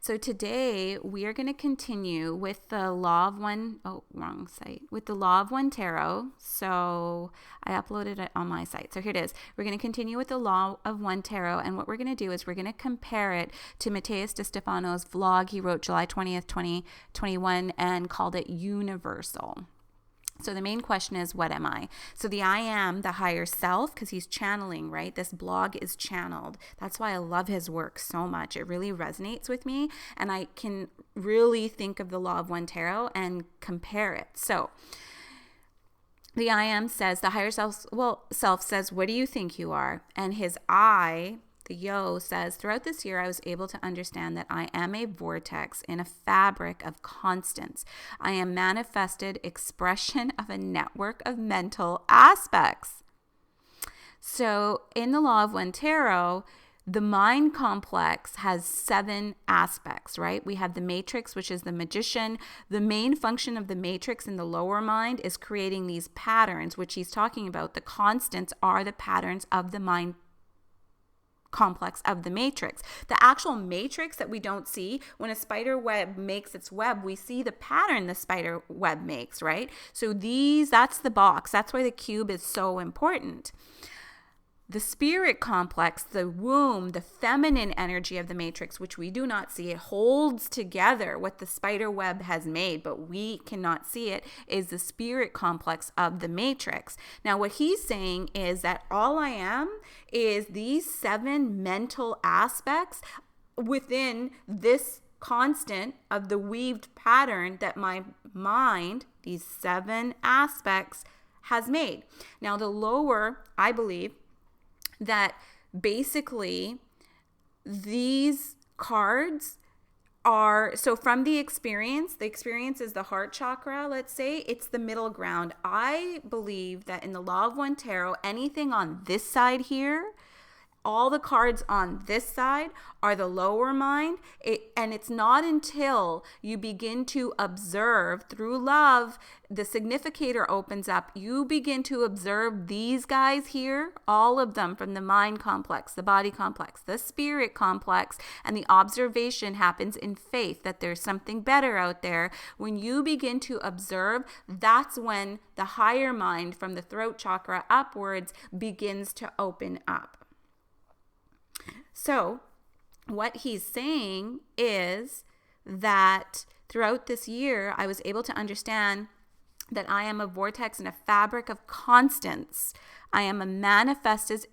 So today we are going to continue with the Law of One, wrong site, with the Law of One Tarot. So I uploaded it on my site. So here it is. We're going to continue with the Law of One Tarot. And what we're going to do is we're going to compare it to Matthias De Stefano's vlog he wrote July 20th, 2021 and called it Universal. So the main question is, what am I? So the I am the higher self, because he's channeling, right? This blog is channeled. That's why I love his work so much. It really resonates with me. And I can really think of the Law of One Tarot and compare it. So the I am says, the higher self says, what do you think you are? And his I, the yo, says, throughout this year, I was able to understand that I am a vortex in a fabric of constants. I am manifested expression of a network of mental aspects. So in the Law of One Tarot, the mind complex has 7 aspects, right? We have the matrix, which is the magician. The main function of the matrix in the lower mind is creating these patterns, which he's talking about. The constants are the patterns of the mind complex of the matrix. The actual matrix that we don't see, when a spider web makes its web, we see the pattern the spider web makes, right? So that's the box. That's why the cube is so important. The spirit complex, the womb, the feminine energy of the matrix, which we do not see, it holds together what the spider web has made, but we cannot see it, is the spirit complex of the matrix. Now, what he's saying is that all I am is these 7 mental aspects within this constant of the weaved pattern that my mind, these 7 aspects, has made. Now, the lower, I believe, that basically these cards are, so from the experience is the heart chakra, let's say, it's the middle ground. I believe that in the Law of One Tarot, anything on this side here, all the cards on this side are the lower mind. And it's not until you begin to observe through love, the significator opens up. You begin to observe these guys here, all of them, from the mind complex, the body complex, the spirit complex, and the observation happens in faith that there's something better out there. When you begin to observe, that's when the higher mind from the throat chakra upwards begins to open up. So what he's saying is that throughout this year, I was able to understand that I am a vortex in a fabric of constants. I am a manifested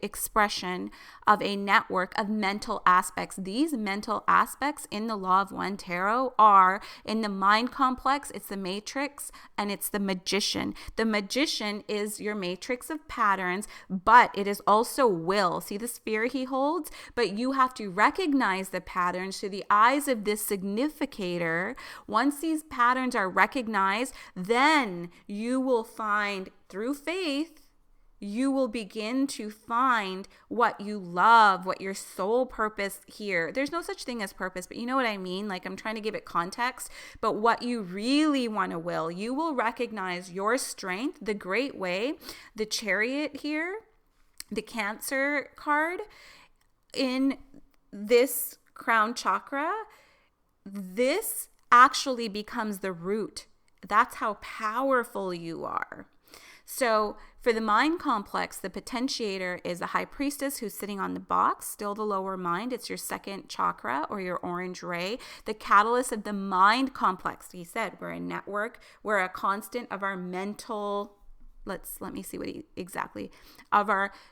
expression of a network of mental aspects. These mental aspects in the Law of One Tarot are in the mind complex, it's the matrix, and it's the magician. The magician is your matrix of patterns, but it is also will. See the sphere he holds? But you have to recognize the patterns through the eyes of this significator. Once these patterns are recognized, then you will find through faith, you will begin to find what you love, what your soul purpose here. There's no such thing as purpose, but you know what I mean? Like, I'm trying to give it context, but what you really want to will, you will recognize your strength, the great way, the Chariot here, the Cancer card in this crown chakra. This actually becomes the root. That's how powerful you are. So for the mind complex, the potentiator is the high priestess who's sitting on the box, still the lower mind. It's your second chakra or your orange ray. The catalyst of the mind complex, he said, we're a network. We're a constant of our mental, let me see what exactly,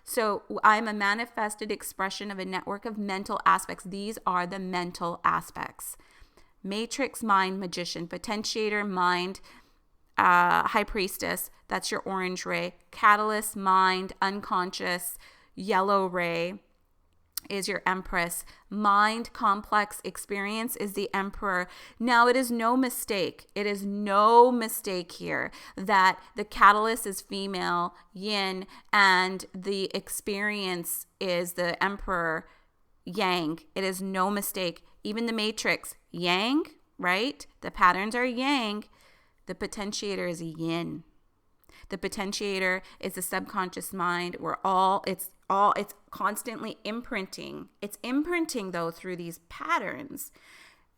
so I'm a manifested expression of a network of mental aspects. These are the mental aspects. Matrix, mind, magician, potentiator, mind, high priestess, that's your orange ray. Catalyst, mind, unconscious, yellow ray is your empress. Mind complex experience is the emperor. Now, it is no mistake. It is no mistake here that the catalyst is female, yin, and the experience is the emperor, yang. It is no mistake. Even the matrix, yang, right? The patterns are yang. The potentiator is a yin. The potentiator is the subconscious mind. It's it's constantly imprinting. It's imprinting though through these patterns.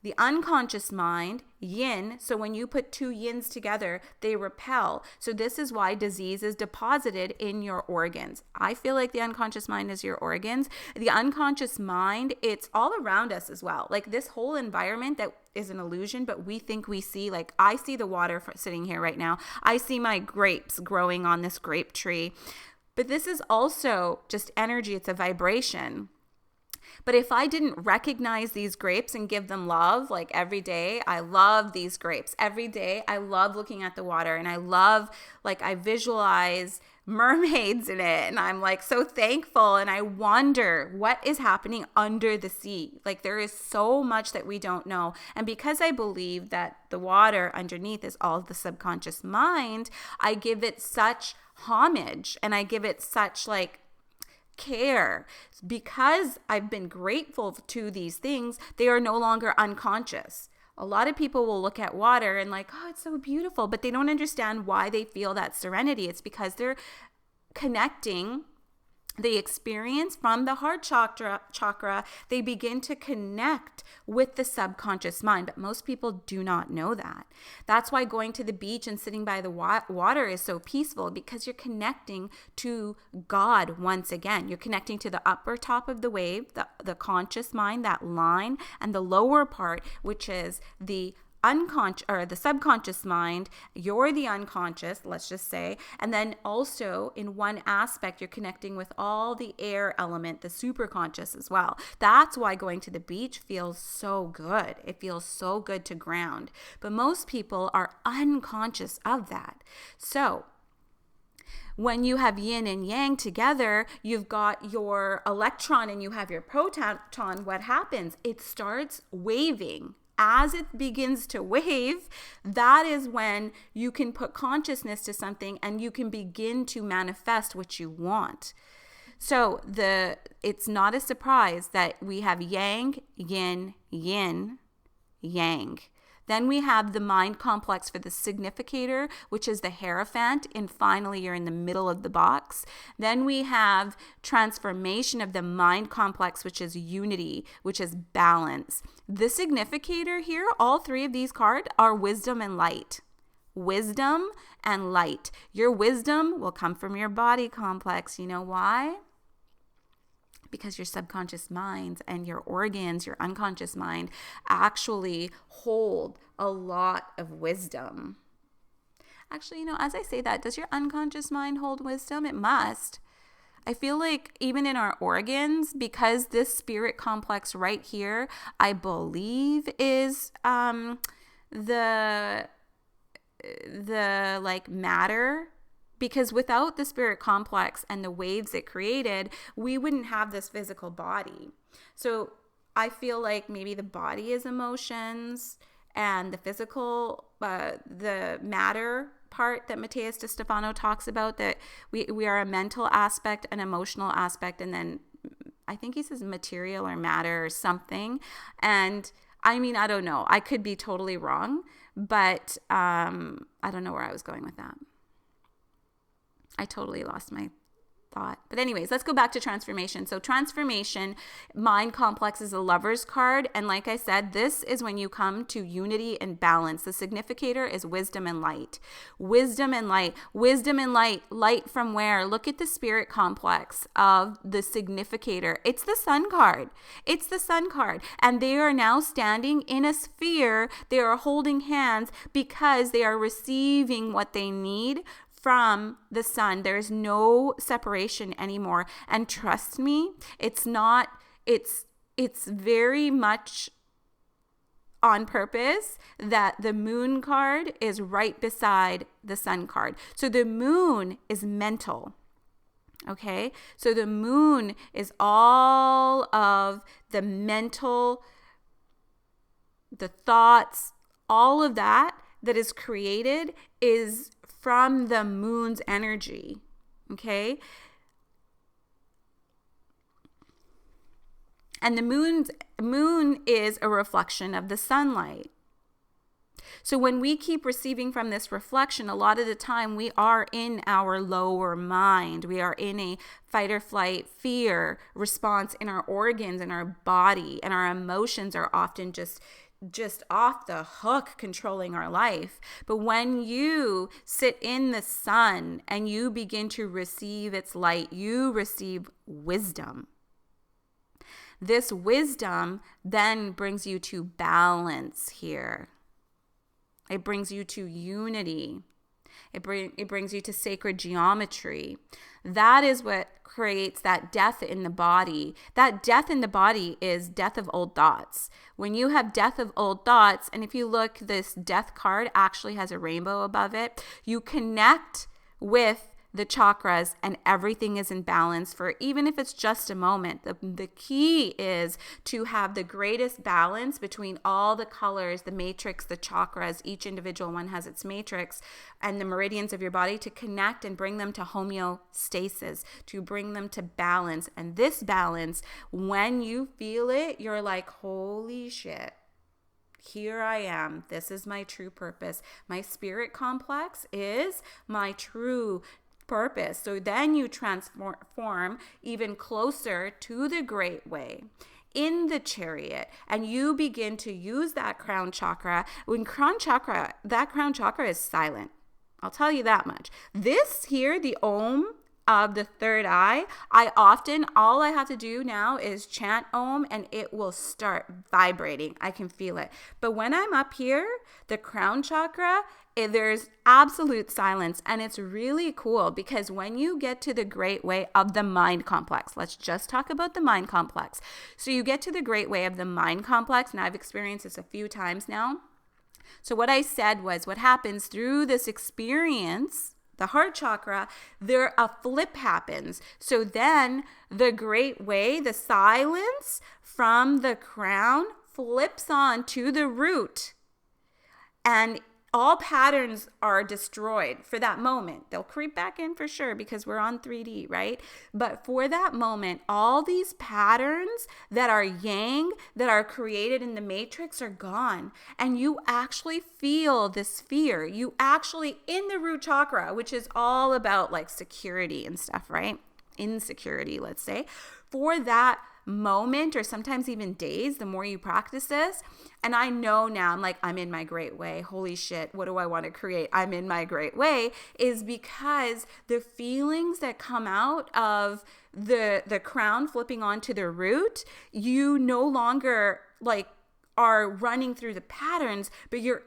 The unconscious mind, yin, so when you put two yins together, they repel. So this is why disease is deposited in your organs. I feel like the unconscious mind is your organs. The unconscious mind, it's all around us as well. Like this whole environment that is an illusion, but we think we see, like I see the water sitting here right now. I see my grapes growing on this grape tree. But this is also just energy. It's a vibration. But if I didn't recognize these grapes and give them love, like every day, I love these grapes. Every day, I love looking at the water, and I love, like, I visualize mermaids in it, and I'm like so thankful, and I wonder what is happening under the sea. Like there is so much that we don't know. And because I believe that the water underneath is all the subconscious mind, I give it such homage, and I give it such like care. Because I've been grateful to these things, they are no longer unconscious. A lot of people will look at water and like, oh, it's so beautiful, but they don't understand why they feel that serenity. It's because they're connecting the experience from the heart chakra. They begin to connect with the subconscious mind, but most people do not know that. That's why going to the beach and sitting by the water is so peaceful, because you're connecting to God once again. You're connecting to the upper top of the wave, the conscious mind, that line, and the lower part, which is the unconscious or the subconscious mind. You're the unconscious, let's just say. And then also in one aspect, you're connecting with all the air element, the superconscious as well. That's why going to the beach feels so good. It feels so good to ground. But most people are unconscious of that. So when you have yin and yang together, you've got your electron and you have your proton. What happens? It starts waving. As it begins to wave, that is when you can put consciousness to something and you can begin to manifest what you want. So it's not a surprise that we have yang, yin, yin, yang. Then we have the mind complex for the significator, which is the Hierophant, and finally you're in the middle of the box. Then we have transformation of the mind complex, which is unity, which is balance. The significator here, all three of these cards are wisdom and light. Wisdom and light. Your wisdom will come from your body complex. You know why? Because your subconscious mind and your organs, your unconscious mind, actually hold a lot of wisdom. Actually, as I say that, does your unconscious mind hold wisdom? It must. I feel like even in our organs, because this spirit complex right here, I believe is the like matter. Because without the spirit complex and the waves it created, we wouldn't have this physical body. So I feel like maybe the body is emotions and the physical, the matter part that Matthias De Stefano talks about, that we are a mental aspect, an emotional aspect, and then I think he says material or matter or something. And I mean, I don't know. I could be totally wrong, but I don't know where I was going with that. I totally lost my thought. But anyways, let's go back to transformation. So transformation, mind complex is a Lover's card. And like I said, this is when you come to unity and balance. The significator is wisdom and light. Wisdom and light. Wisdom and light. Light from where? Look at the spirit complex of the significator. It's the sun card. It's the sun card. And they are now standing in a sphere. They are holding hands because they are receiving what they need from the sun. There's no separation anymore. And trust me, it's very much on purpose that the moon card is right beside the sun card. So the moon is mental. Okay? So the moon is all of the mental, the thoughts, all of that is created is from the moon's energy, okay? And the moon is a reflection of the sunlight. So when we keep receiving from this reflection, a lot of the time we are in our lower mind. We are in a fight or flight, fear response in our organs, in our body, and our emotions are often just off the hook controlling our life. But when you sit in the sun and you begin to receive its light, you receive wisdom. This wisdom then brings you to balance here. It brings you to unity. It brings you to sacred geometry. That is what creates that death in the body. That death in the body is death of old thoughts. When you have death of old thoughts, and if you look, this death card actually has a rainbow above it. You connect with the chakras and everything is in balance for even if it's just a moment. The key is to have the greatest balance between all the colors, the matrix, the chakras. Each individual one has its matrix, and the meridians of your body to connect and bring them to homeostasis, to bring them to balance. And this balance, when you feel it, you're like, holy shit. Here I am. This is my true purpose. My spirit complex is my true purpose. So then you transform even closer to the great way in the chariot, and you begin to use that crown chakra. That crown chakra is silent. I'll tell you that much. This here, the Om of the third eye, all I have to do now is chant Om and it will start vibrating. I can feel it. But when I'm up here, the crown chakra, there's absolute silence, and it's really cool because when you get to the great way of the mind complex, let's just talk about the mind complex. So you get to the great way of the mind complex, and I've experienced this a few times now. So what I said was, what happens through this experience, the heart chakra, a flip happens. So then the great way, the silence from the crown flips on to the root, and all patterns are destroyed for that moment. They'll creep back in for sure because we're on 3D, right? But for that moment, all these patterns that are yang, that are created in the matrix are gone. And you actually feel this fear. You actually, in the root chakra, which is all about like security and stuff, right? Insecurity, let's say. For that moment, or sometimes even days, the more you practice this, and I know now, I'm in my great way. Holy shit, what do I want to create? I'm in my great way, is because the feelings that come out of the crown flipping onto the root, you no longer are running through the patterns, but you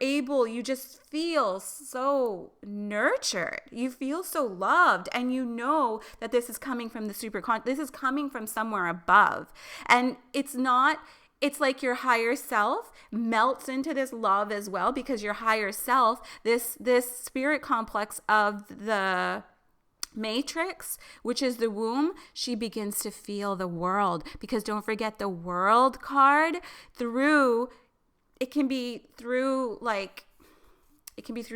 just feel so nurtured. You feel so loved, and you know that this is coming from the this is coming from somewhere above. And it's like your higher self melts into this love as well, because your higher self, this spirit complex of the matrix, which is the womb, she begins to feel the world. Because don't forget, the world card, it can be through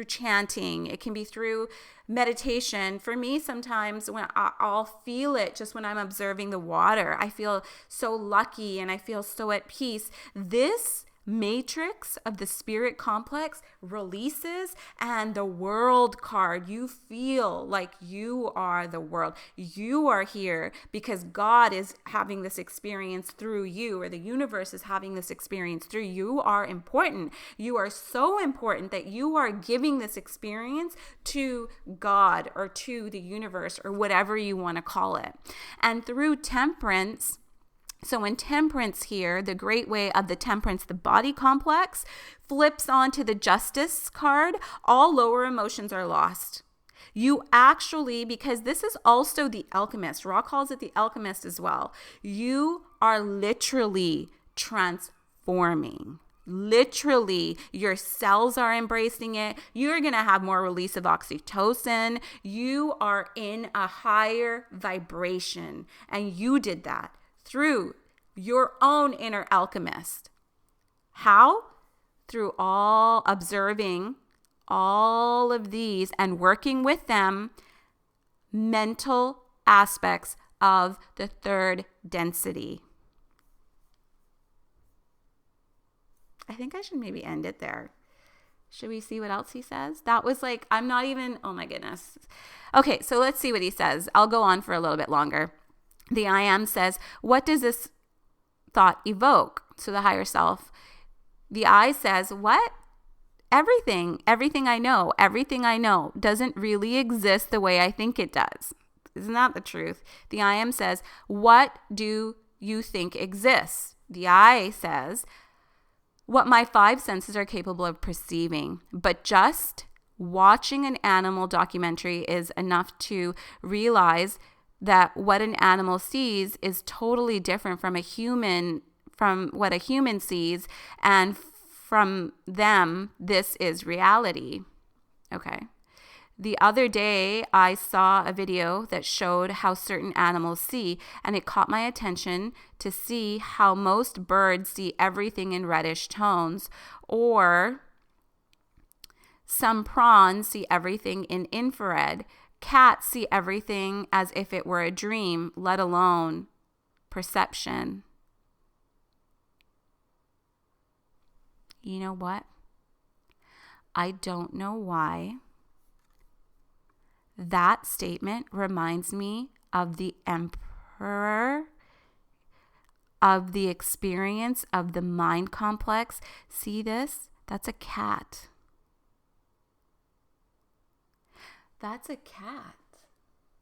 chanting, it can be through meditation. For me, sometimes when I'll feel it just when I'm observing the water, I feel so lucky and I feel so at peace. This matrix of the spirit complex releases, and the world card, you feel like you are the world. You are here because God is having this experience through you, or the universe is having this experience through you. You are important. You are so important that you are giving this experience to God or to the universe or whatever you want to call it. And through temperance, so in temperance here, the great way of the temperance, the body complex, flips onto the justice card. All lower emotions are lost. You actually, because this is also the alchemist, Ra calls it the alchemist as well. You are literally transforming. Literally, your cells are embracing it. You're going to have more release of oxytocin. You are in a higher vibration, and you did that through your own inner alchemist. How? Through observing all of these and working with them, mental aspects of the third density. I think I should maybe end it there. Should we see what else he says? That was like, I'm not even, oh my goodness. Okay, so let's see what he says. I'll go on for a little bit longer. The I am says, what does this thought evoke? So the higher self. The I says, what? Everything I know doesn't really exist the way I think it does. Isn't that the truth? The I am says, what do you think exists? The I says, what my five senses are capable of perceiving. But just watching an animal documentary is enough to realize that what an animal sees is totally different from what a human sees, and from them, this is reality. Okay. The other day, I saw a video that showed how certain animals see, and it caught my attention to see how most birds see everything in reddish tones, or some prawns see everything in infrared. Cats see everything as if it were a dream, let alone perception. You know what? I don't know why. That statement reminds me of the emperor, of the experience of the mind complex. See this? That's a cat. That's a cat.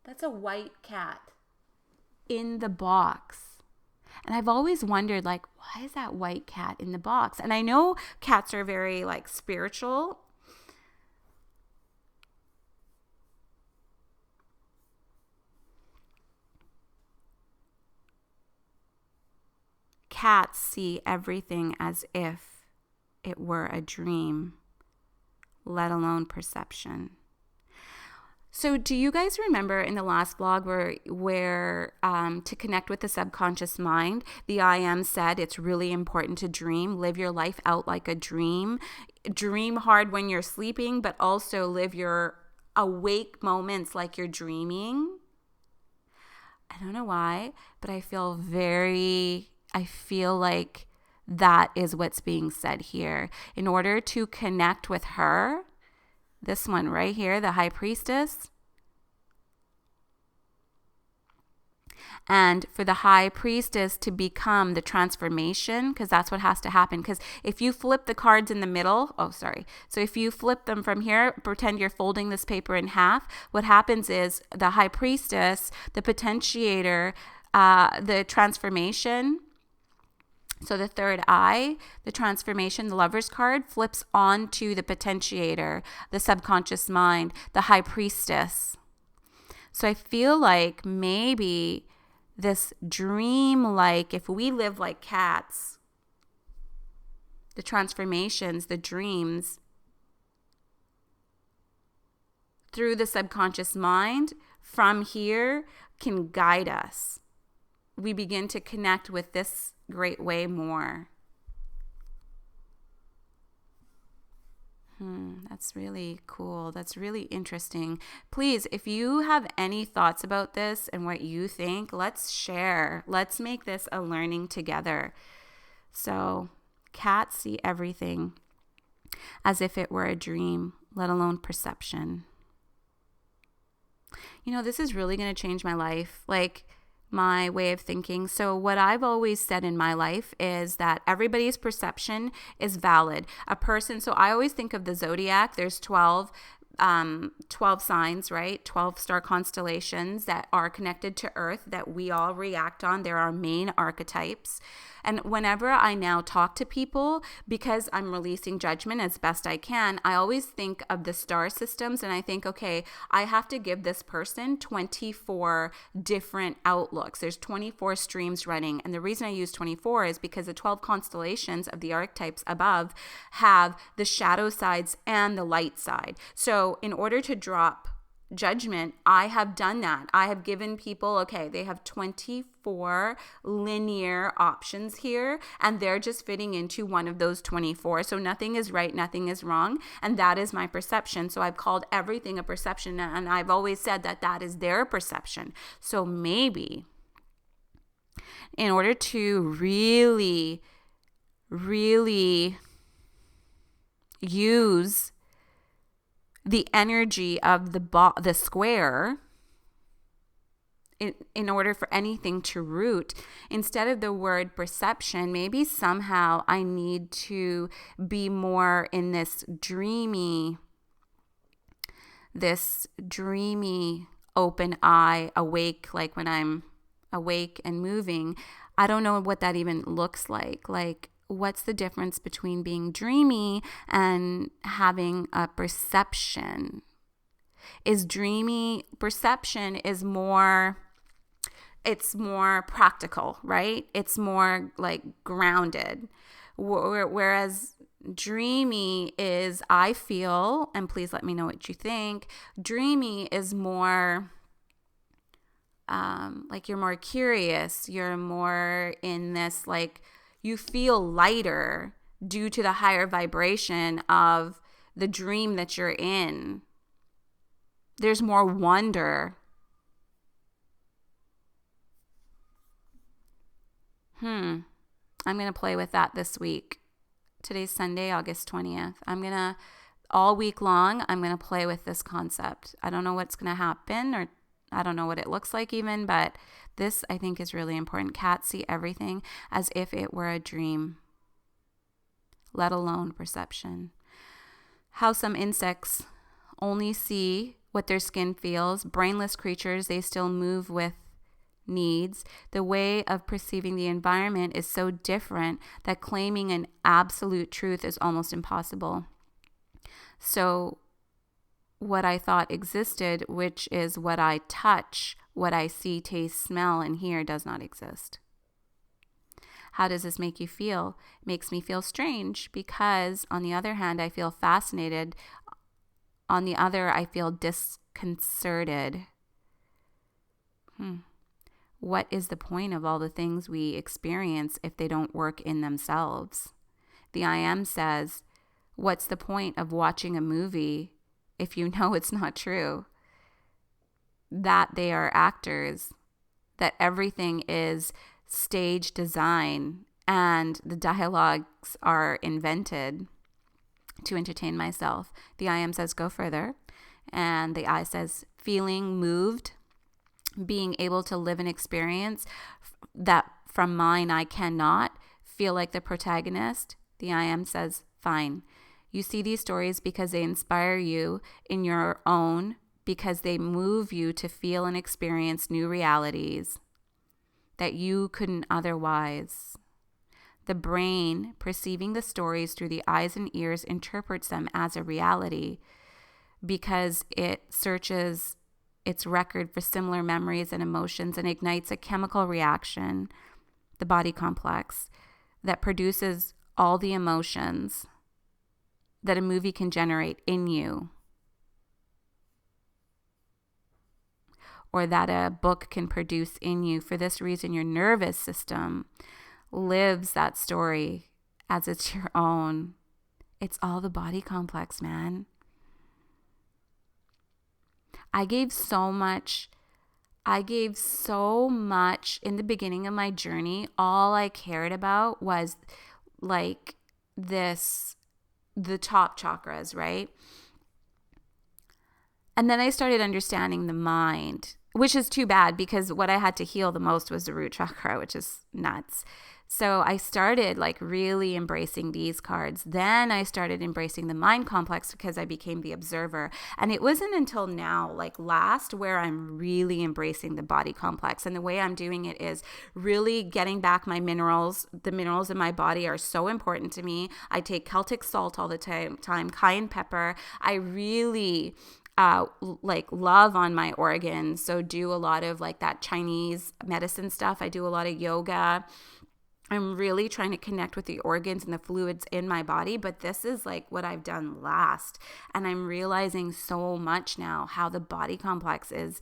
That's a white cat in the box. And I've always wondered, like, why is that white cat in the box? And I know cats are very, like, spiritual. Cats see everything as if it were a dream, let alone perception. So do you guys remember in the last vlog where to connect with the subconscious mind, the I am said it's really important to dream, live your life out like a dream, dream hard when you're sleeping, but also live your awake moments like you're dreaming. I don't know why, but I feel like that is what's being said here. In order to connect with her, this one right here, the high priestess, and for the high priestess to become the transformation, because that's what has to happen. Because if you flip the cards in the middle, so if you flip them from here, pretend you're folding this paper in half, what happens is the high priestess, the potentiator, the transformation, so the third eye, the transformation, the lover's card, flips onto the potentiator, the subconscious mind, the high priestess. So I feel like maybe this dream, like if we live like cats, the transformations, the dreams, through the subconscious mind, from here can guide us. We begin to connect with this great way more. That's really cool. That's really interesting. Please, if you have any thoughts about this and what you think, let's share. Let's make this a learning together. So, cats see everything as if it were a dream, let alone perception. You know, this is really going to change my life. Like, my way of thinking. So what I've always said in my life is that everybody's perception is valid. So I always think of the zodiac. There's 12 signs, right? 12 star constellations that are connected to Earth that we all react on. There are main archetypes. And whenever I now talk to people, because I'm releasing judgment as best I can, I always think of the star systems and I think, okay, I have to give this person 24 different outlooks. There's 24 streams running. And the reason I use 24 is because the 12 constellations of the archetypes above have the shadow sides and the light side. So in order to drop judgment, I have done that. I have given people, okay, they have 24 linear options here, and they're just fitting into one of those 24. So nothing is right, nothing is wrong, and that is my perception. So I've called everything a perception, and I've always said that that is their perception. So maybe in order to really use the energy of the square in order for anything to root. Instead of the word perception, maybe somehow I need to be more in this dreamy open eye, awake, like when I'm awake and moving. I don't know what that even looks like. Like, what's the difference between being dreamy and having a perception? Perception is more, it's more practical, right? It's more like grounded. Whereas dreamy is, I feel, and please let me know what you think, dreamy is more like you're more curious, you're more in this, like, you feel lighter due to the higher vibration of the dream that you're in. There's more wonder. I'm going to play with that this week. Today's Sunday, August 20th. All week long, I'm going to play with this concept. I don't know what's going to happen, or I don't know what it looks like even, but this, I think, is really important. Cats see everything as if it were a dream, let alone perception. How some insects only see what their skin feels. Brainless creatures, they still move with needs. The way of perceiving the environment is so different that claiming an absolute truth is almost impossible. So what I thought existed, which is what I touch, what I see, taste, smell, and hear, does not exist. How does this make you feel? It makes me feel strange because, on the other hand, I feel fascinated. On the other, I feel disconcerted. What is the point of all the things we experience if they don't work in themselves? The I Am says, what's the point of watching a movie if you know it's not true? That they are actors, that everything is stage design, and the dialogues are invented to entertain myself. The I Am says, go further. And the I says, feeling moved, being able to live an experience that from mine I cannot, feel like the protagonist. The I Am says, fine. You see these stories because they inspire you in your own, because they move you to feel and experience new realities that you couldn't otherwise. The brain, perceiving the stories through the eyes and ears, interprets them as a reality because it searches its record for similar memories and emotions and ignites a chemical reaction, the body complex, that produces all the emotions that a movie can generate in you, or that a book can produce in you. For this reason, your nervous system lives that story as it's your own. It's all the body complex, man. I gave so much in the beginning of my journey. All I cared about was like the top chakras, right? And then I started understanding the mind, which is too bad because what I had to heal the most was the root chakra, which is nuts. So I started like really embracing these cards. Then I started embracing the mind complex because I became the observer. And it wasn't until now, like last, where I'm really embracing the body complex. And the way I'm doing it is really getting back my minerals. The minerals in my body are so important to me. I take Celtic salt all the time, cayenne pepper. I really like love on my organs. So do a lot of like that Chinese medicine stuff. I do a lot of yoga. I'm really trying to connect with the organs and the fluids in my body, but this is like what I've done last. And I'm realizing so much now how the body complex is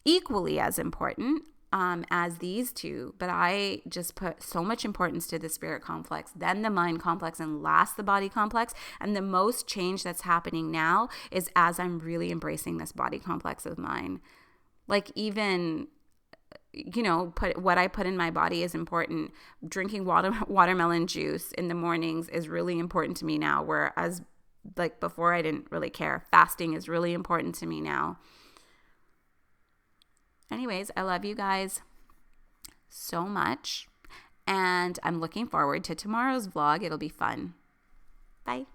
equally as important as these two. But I just put so much importance to the spirit complex, then the mind complex, and last the body complex. And the most change that's happening now is as I'm really embracing this body complex of mine. Like even, you know, what I put in my body is important. Drinking watermelon juice in the mornings is really important to me now, whereas Like before, I didn't really care. Fasting is really important to me now. Anyways, I love you guys so much. And I'm looking forward to tomorrow's vlog. It'll be fun. Bye.